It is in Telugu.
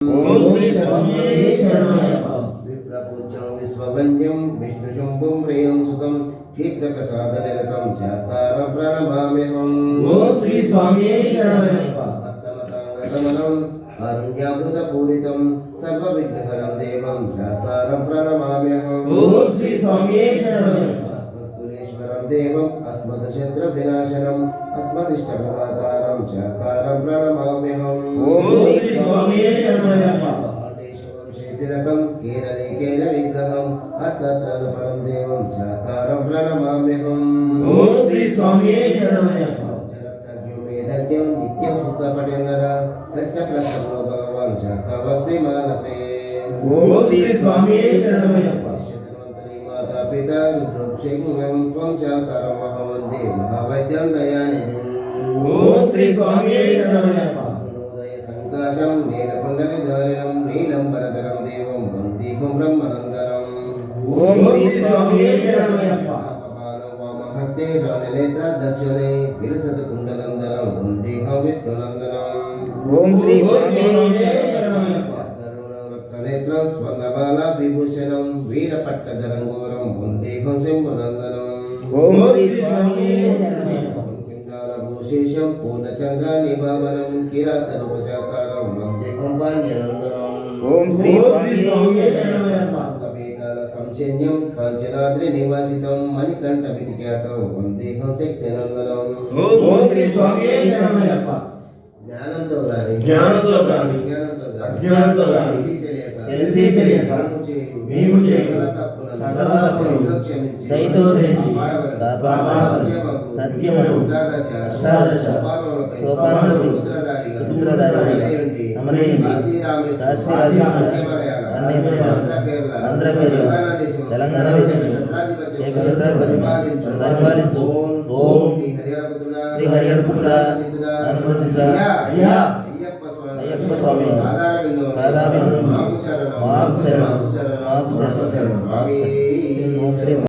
ఓం శ్రీ స్వామి శరణమయ్యప్ప. విప్రపూజ్యం విశ్వవన్యం విష్ణుశంభుం ప్రియం సుతం క్షిప్రప్రసాదనిరతం శాస్త్రారం ప్రణమామ్యహం. ఓం శ్రీ స్వామి శరణమయ్యప్ప. భక్తమతాంగగమనం కారుణ్యామృతపూరితం సర్వవిఘ్నహరం దేవం శాస్త్రారం ప్రణమామ్యహం. ఓం శ్రీ స్వామి శరణమయ్యప్ప. అస్మద్గుణేశ్వరం దేవం అస్మద్శత్రువినాశనం అస్మదిష్టప్రదాతారం శాస్త్రారం ప్రణమామ్యహం. ఓం శ్రీ స్వామి శరణమయ్యప్ప. తిలకం కేరళే కేర విగ్రహం అత్రత్రపరం దేవం శాస్త్రారం ప్రణమామ్యహం. ఓం శ్రీ స్వామి శరణమయ్యప్ప. జగత్తజ్ఞం నిత్యం సుఖపఠనర తస్య ప్రసన్నో భగవాన్ శాస్త్రావస్తే మానసే. ఓం శ్రీ స్వామి శరణమయ్యప్ప. మాతా పిత రుద్రోక్షేమం త్వం శాస్త్రారం అహం వందే మహావైద్యం దయానిధిం. ఓం శ్రీ స్వామి శరణమయ్యప్ప. సంకాశం నీలకుండలిధారిణం నీలంబరధరం దేవం వందేహం బ్రహ్మనందనం. ఓం శ్రీ స్వామి శరణమయ్యప్ప. వామహస్తే ప్రాణనేత్ర దక్షిణే విలసతు కుండలందనం వందేహం విష్ణునందనం. ఓం శ్రీ స్వామి శరణమయ్యప్ప. నేత్రం స్వర్ణబాల విభూషణం వీరపట్టధరం ఘోరం వందేహం శంభునందనం. ఓం శ్రీ స్వామి శరణమయ్యప్ప. భూషేషం పూర్ణచంద్ర నిభావనం కిరాతరూపశాకారం వందేహం పాండ్యనందనం. ఓం శ్రీ స్వామి శరణమయ్యప్ప. వేదాల సంచన్యం కాంచనాద్రి నివాసితం మణికంఠ విధిఖ్యాతం వందేహం శక్తినందనం. ఓం శ్రీ స్వామి శరణమయ్యప్ప. జ్ఞానంతో గాని అజ్ఞానంతో గాని తెలిసి తెలియక మేము చేయు సకల తప్పులను దయతో క్షమించి సత్యమును అష్టాదశ సోపానములు సముద్రధారి అమరయ్యండి ఆంధ్రకేరళ తెలంగాణ దేశం ఏకఛత్రాధిపతి పరిపాలించు. ఓం శ్రీ హరిహరపుత్ర ఆనందచిత్ర అయ్యప్ప స్వామి